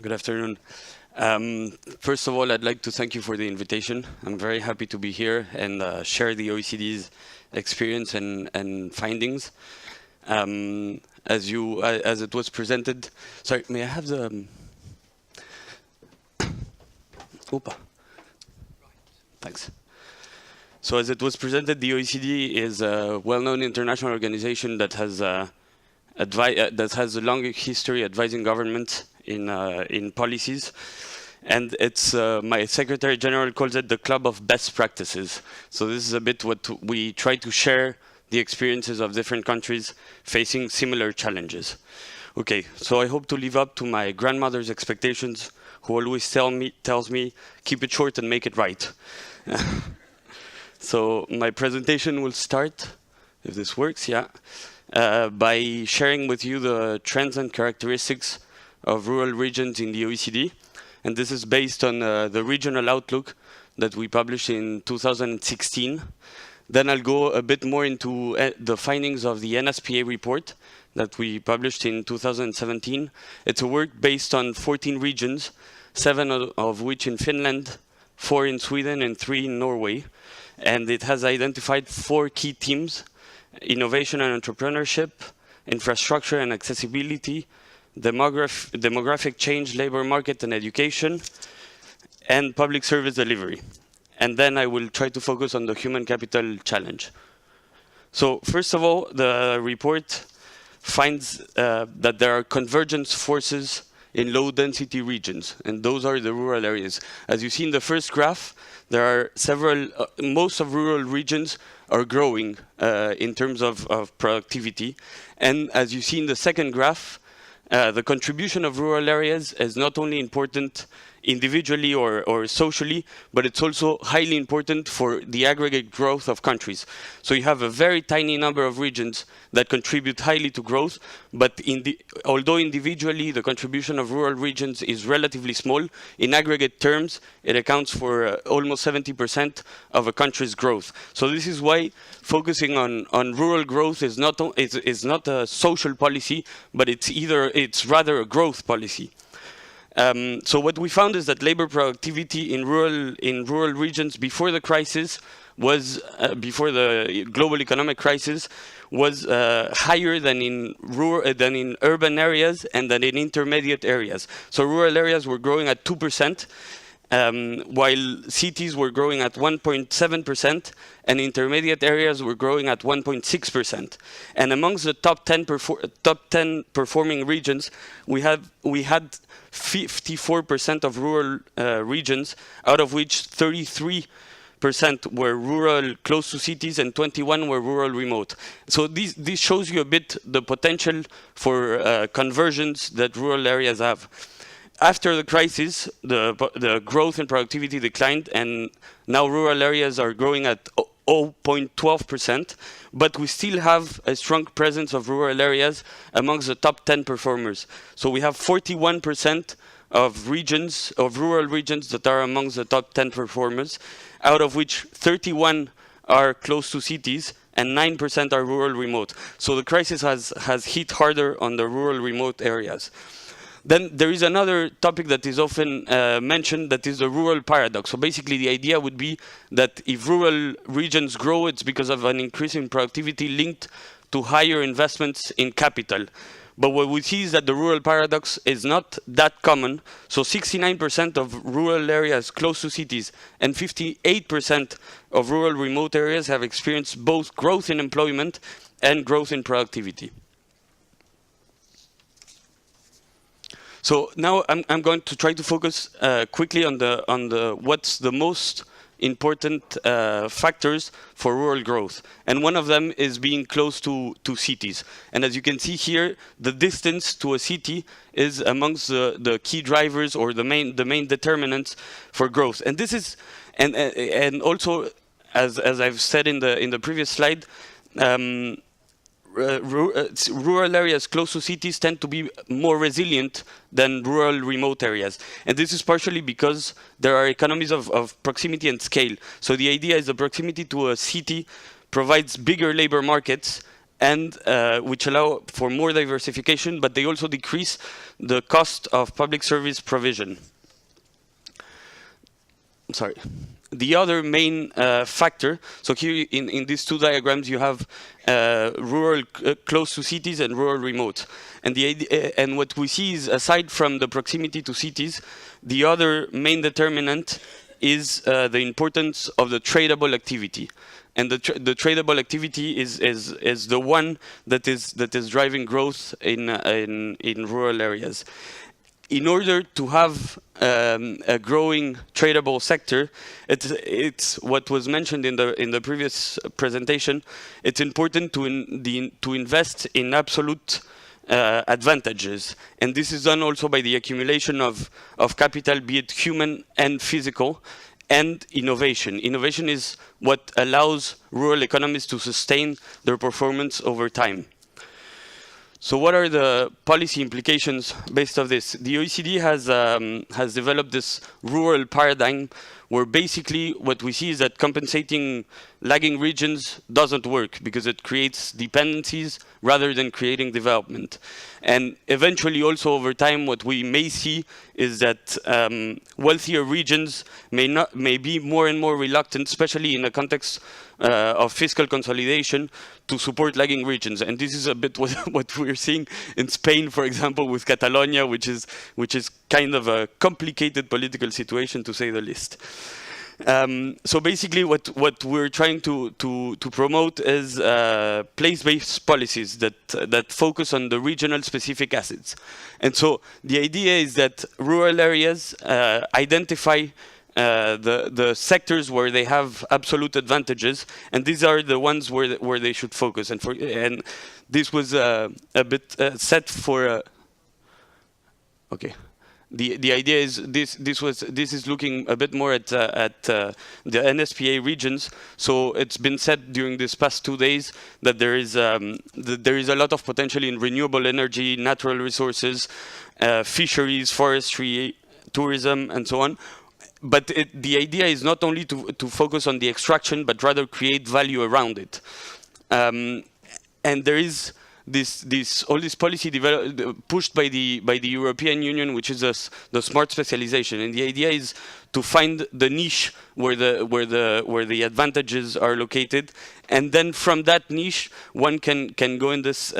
Good afternoon. First of all, I'd like to thank you for the invitation. I'm very happy to be here and share the OECD's experience and findings. As it was presented, sorry, may I have the... Opa. Thanks. So as it was presented, the OECD is a well-known international organization that has a long history advising governments in policies, and it's my Secretary General calls it the club of best practices. So this is a bit what we try to share, the experiences of different countries facing similar challenges. Okay, so I hope to live up to my grandmother's expectations, who always tells me keep it short and make it right. So my presentation will start, if this works, yeah, by sharing with you the trends and characteristics of rural regions in the OECD. And this is based on the regional outlook that we published in 2016. Then I'll go a bit more into the findings of the NSPA report that we published in 2017. It's a work based on 14 regions, 7 of which in Finland, 4 in Sweden, and 3 in Norway. And it has identified 4 key themes: innovation and entrepreneurship, infrastructure and accessibility, demographic change, labor market and education, and public service delivery. And then I will try to focus on the human capital challenge. So first of all, the report finds that there are convergence forces in low-density regions, and those are the rural areas. As you see in the first graph, there are several, most of rural regions are growing in terms of productivity. And as you see in the second graph, the contribution of rural areas is not only important individually or socially, but it's also highly important for the aggregate growth of countries. So you have a very tiny number of regions that contribute highly to growth, but although individually the contribution of rural regions is relatively small, in aggregate terms it accounts for almost 70% of a country's growth. So this is why focusing on rural growth is not a social policy, but it's rather a growth policy. So what we found is that labor productivity in rural regions before the crisis was before the global economic crisis was higher than in urban areas and than in intermediate areas. So rural areas were growing at 2%, while cities were growing at 1.7%, and intermediate areas were growing at 1.6%. And amongst the top 10 performing regions, we had 54% of rural regions, out of which 33% were rural close to cities and 21 were rural remote. So this shows you a bit the potential for conversions that rural areas have. After the crisis, the growth and productivity declined, and now rural areas are growing at 0.12%, but we still have a strong presence of rural areas amongst the top 10 performers. So we have 41% of rural regions that are amongst the top 10 performers, out of which 31 are close to cities and 9% are rural remote. So the crisis has hit harder on the rural remote areas. Then there is another topic that is often mentioned, that is the rural paradox. So basically the idea would be that if rural regions grow, it's because of an increase in productivity linked to higher investments in capital. But what we see is that the rural paradox is not that common. So 69% of rural areas close to cities and 58% of rural remote areas have experienced both growth in employment and growth in productivity. So now I'm going to try to focus quickly on what's the most important factors for rural growth, and one of them is being close to cities. And as you can see here, the distance to a city is amongst the key drivers or the main determinants for growth. And this is and also as I've said in the previous slide. Rural areas close to cities tend to be more resilient than rural remote areas. And this is partially because there are economies of proximity and scale. So the idea is the proximity to a city provides bigger labor markets and which allow for more diversification, but they also decrease the cost of public service provision. Sorry. The other main factor, so here in these two diagrams you have rural close to cities and rural remote. And, and what we see is, aside from the proximity to cities, the other main determinant is the importance of the tradable activity. And the tradable activity is the one that is driving growth in rural areas. In order to have a growing tradable sector, it's what was mentioned in the previous presentation. It's important to invest in absolute advantages, and this is done also by the accumulation of capital, be it human and physical, and innovation. Innovation is what allows rural economies to sustain their performance over time. So what are the policy implications based on this? The OECD has developed this rural paradigm where basically what we see is that compensating lagging regions doesn't work because it creates dependencies rather than creating development. And eventually also over time what we may see is that wealthier regions may be more and more reluctant, especially in a context of fiscal consolidation, to support lagging regions. And this is a bit what we're seeing in Spain, for example, with Catalonia, which is kind of a complicated political situation, to say the least. So basically what we're trying to promote is place-based policies that focus on the regional specific assets. And so the idea is that rural areas identify the sectors where they have absolute advantages, and these are the ones where they should focus. And this was a bit set for. Okay. The idea is this is looking a bit more at the NSPA regions. So it's been said during these past 2 days that there is a lot of potential in renewable energy, natural resources, fisheries, forestry, tourism, and so on. But the idea is not only to focus on the extraction, but rather create value around it. And there is all this policy pushed by the European Union, which is the smart specialization. And the idea is to find the niche where the advantages are located, and then from that niche one can go in this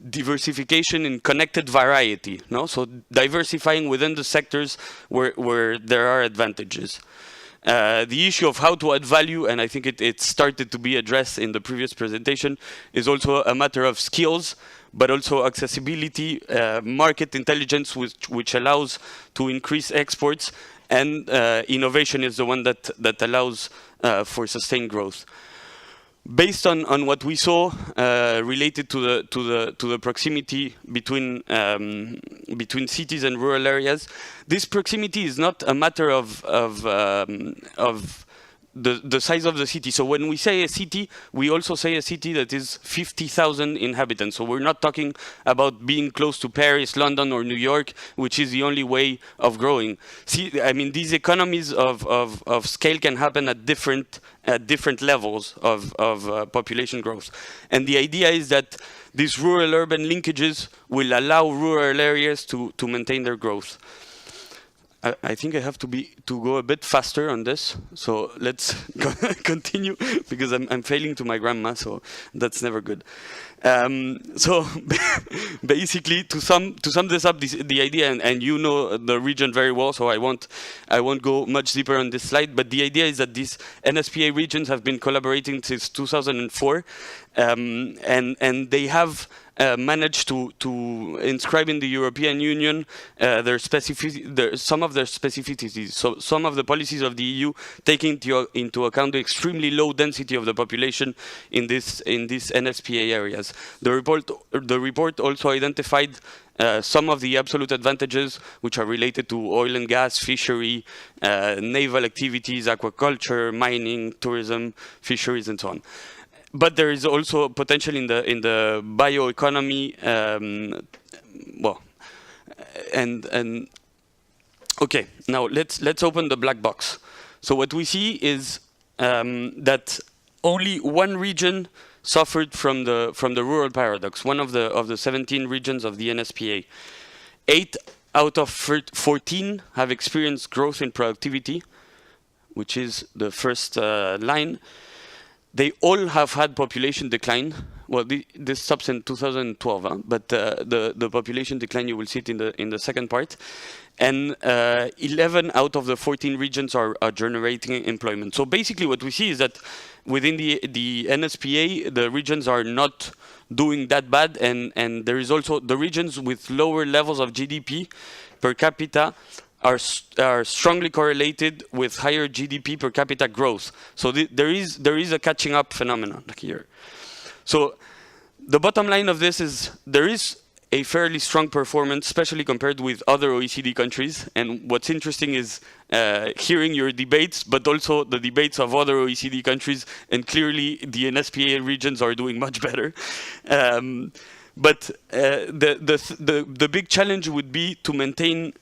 diversification in connected variety. No, so diversifying within the sectors where there are advantages. The issue of how to add value, and I think it started to be addressed in the previous presentation, is also a matter of skills, but also accessibility, market intelligence, which allows to increase exports, and innovation is the one that allows for sustained growth. Based on what we saw related to the proximity between cities and rural areas, this proximity is not a matter of the size of the city. So when we say a city, we also say a city that is 50,000 inhabitants. So we're not talking about being close to Paris, London, or New York, which is the only way of growing. See, I mean, these economies of scale can happen at different levels of population growth. And the idea is that these rural-urban linkages will allow rural areas to maintain their growth. I think I have to go a bit faster on this, so let's continue, because I'm failing to my grandma, so that's never good. So basically, to sum this up, the idea, and you know the region very well, so I won't go much deeper on this slide. But the idea is that these NSPA regions have been collaborating since 2004, and they have managed to inscribe in the European Union some of their specificities. So some of the policies of the EU take into account the extremely low density of the population in these NSPA areas. The report also identified some of the absolute advantages which are related to oil and gas, fishery, naval activities, aquaculture, mining, tourism, fisheries, and so on. But there is also potential in the bioeconomy. Okay, now let's open the black box. So what we see is that only one region suffered from the rural paradox, one of the 17 regions of the NSPA. 8 out of 14 have experienced growth in productivity, which is the first line. They all have had population decline. Well, this stops in 2012, but the population decline, you will see it in the second part. And 11 out of the 14 regions are generating employment. So basically what we see is that within the NSPA, the regions are not doing that bad, and there is also the regions with lower levels of GDP per capita are strongly correlated with higher GDP per capita growth. So there is a catching up phenomenon here. So the bottom line of this is there is a fairly strong performance, especially compared with other OECD countries. And what's interesting is hearing your debates, but also the debates of other OECD countries. And clearly, the NSPA regions are doing much better. But the big challenge would be to maintain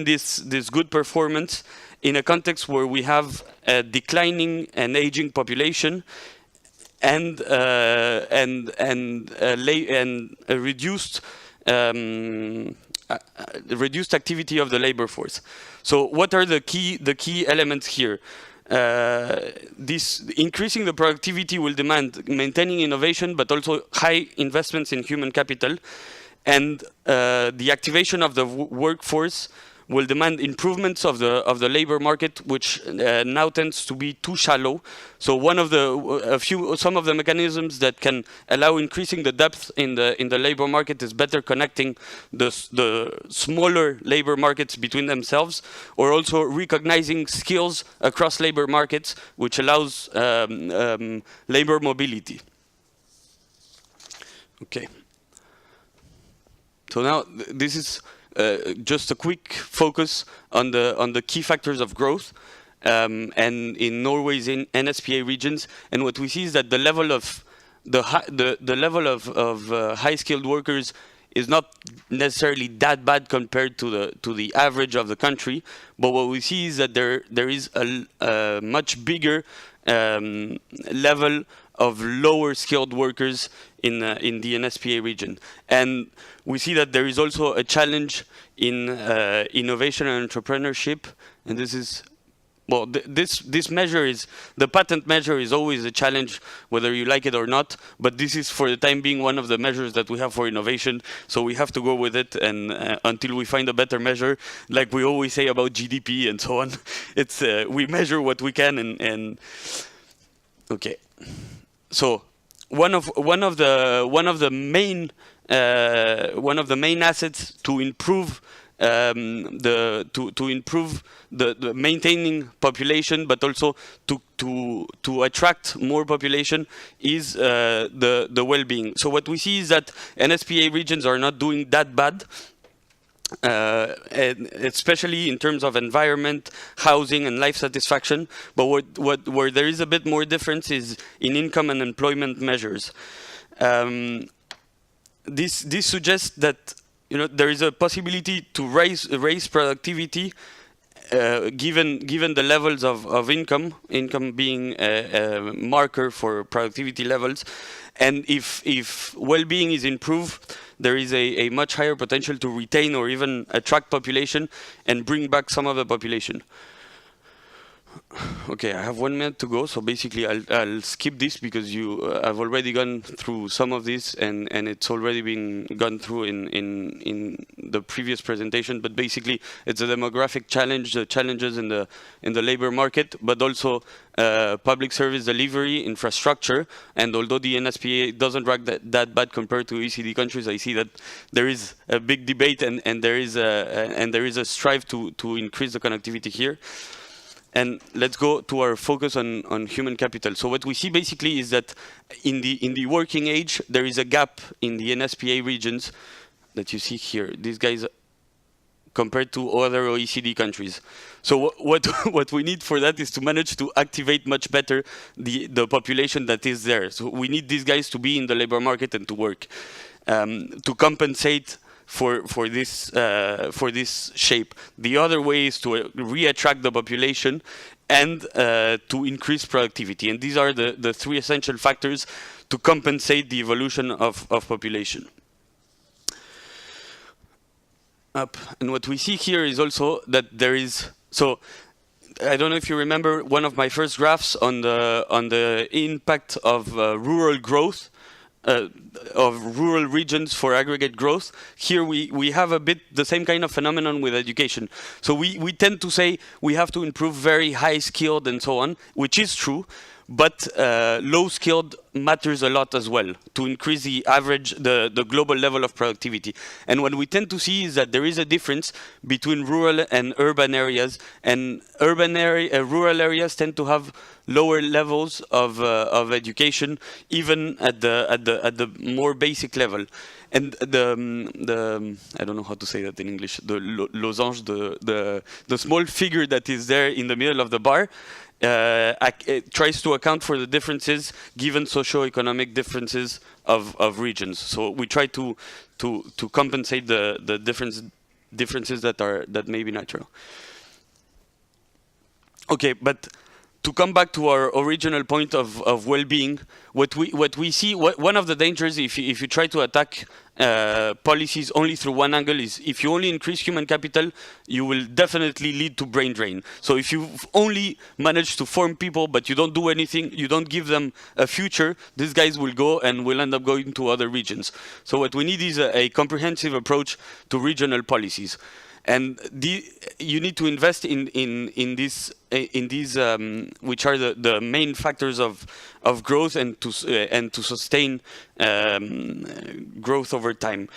this good performance in a context where we have a declining and aging population and a reduced activity of the labor force. So what are the key elements here? This increasing the productivity will demand maintaining innovation, but also high investments in human capital. And the activation of the workforce will demand improvements of the labor market, which now tends to be too shallow. So some of the mechanisms that can allow increasing the depth in the labor market is better connecting the smaller labor markets between themselves, or also recognizing skills across labor markets, which allows labor mobility. Okay. So now this is just a quick focus on the key factors of growth, and in Norway's NSPA regions. And what we see is that the level of high skilled workers is not necessarily that bad compared to the average of the country. But what we see is that there is a much bigger level of lower skilled workers in the NSPA region. And we see that there is also a challenge in innovation and entrepreneurship. And this is, well, this measure is, the patent measure is always a challenge, whether you like it or not. But this is, for the time being, one of the measures that we have for innovation. So we have to go with it, and until we find a better measure, like we always say about GDP and so on. It's we measure what we can, and okay. So one of the main assets to improve the maintaining population, but also to attract more population, is the well-being. So what we see is that NSPA regions are not doing that bad. And especially in terms of environment, housing, and life satisfaction. But where there is a bit more difference is in income and employment measures. This suggests that there is a possibility to raise productivity given the levels of income being a marker for productivity levels. And if well-being is improved, there is a much higher potential to retain or even attract population and bring back some of the population. Okay, I have 1 minute to go, so basically I'll skip this because I've already gone through some of this, and it's already been gone through in the previous presentation. But basically, it's a demographic challenge, the challenges in the labor market, but also public service delivery, infrastructure. And although the NSPA doesn't rank that bad compared to OECD countries, I see that there is a big debate, and there is a strive to increase the connectivity here. And let's go to our focus on human capital. So what we see basically is that in the working age, there is a gap in the NSPA regions that you see here. These guys compared to other OECD countries. So what we need for that is to manage to activate much better the population that is there. So we need these guys to be in the labor market and to work, to compensate for this shape. The other way is to re-attract the population and to increase productivity. And these are the three essential factors to compensate the evolution of population. And what we see here is also that there is, so I don't know if you remember one of my first graphs on the impact of rural growth, of rural regions for aggregate growth. Here we have a bit the same kind of phenomenon with education. So we tend to say we have to improve very high skilled and so on, which is true, but low skilled matters a lot as well to increase the average, the global level of productivity. And what we tend to see is that there is a difference between rural and urban areas, and rural areas tend to have lower levels of education, even at the more basic level. And the I don't know how to say that in English. The losange, the small figure that is there in the middle of the bar, it tries to account for the differences given socio-economic differences of regions. So we try to compensate the differences that may be natural. Okay, but to come back to our original point of well-being, what we see, one of the dangers if you try to attack policies only through one angle is if you only increase human capital, you will definitely lead to brain drain. So if you only manage to form people but you don't do anything, you don't give them a future, these guys will go and will end up going to other regions. So what we need is a comprehensive approach to regional policies. And you need to invest in these which are the main factors of growth and to sustain growth over time.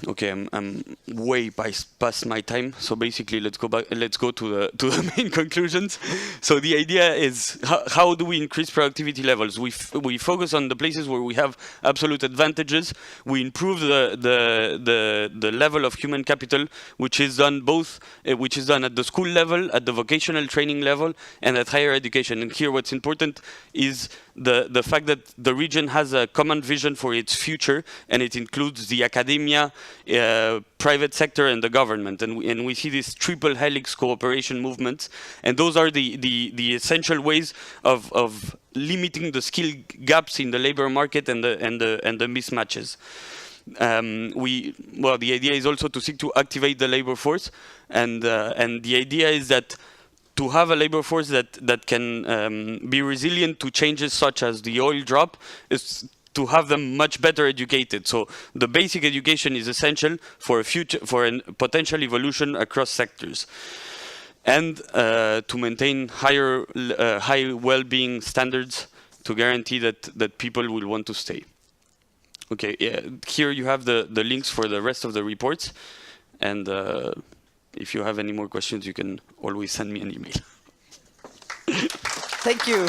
Okay, I'm way past my time. So basically, let's go to the main conclusions. So the idea is how do we increase productivity levels? We focus on the places where we have absolute advantages. We improve the level of human capital, which is done at the school level, at the vocational training level, and at higher education. And here, what's important is the fact that the region has a common vision for its future, and it includes the academia, private sector, and the government. And we see this triple helix cooperation movement, and those are the essential ways of limiting the skill gaps in the labor market and the mismatches. The idea is also to seek to activate the labor force, and the idea is that to have a labor force that can be resilient to changes such as the oil drop is to have them much better educated. So the basic education is essential for a potential evolution across sectors, and to maintain high well-being standards to guarantee that people will want to stay. Okay, here you have the links for the rest of the reports, and if you have any more questions, you can always send me an email. Thank you.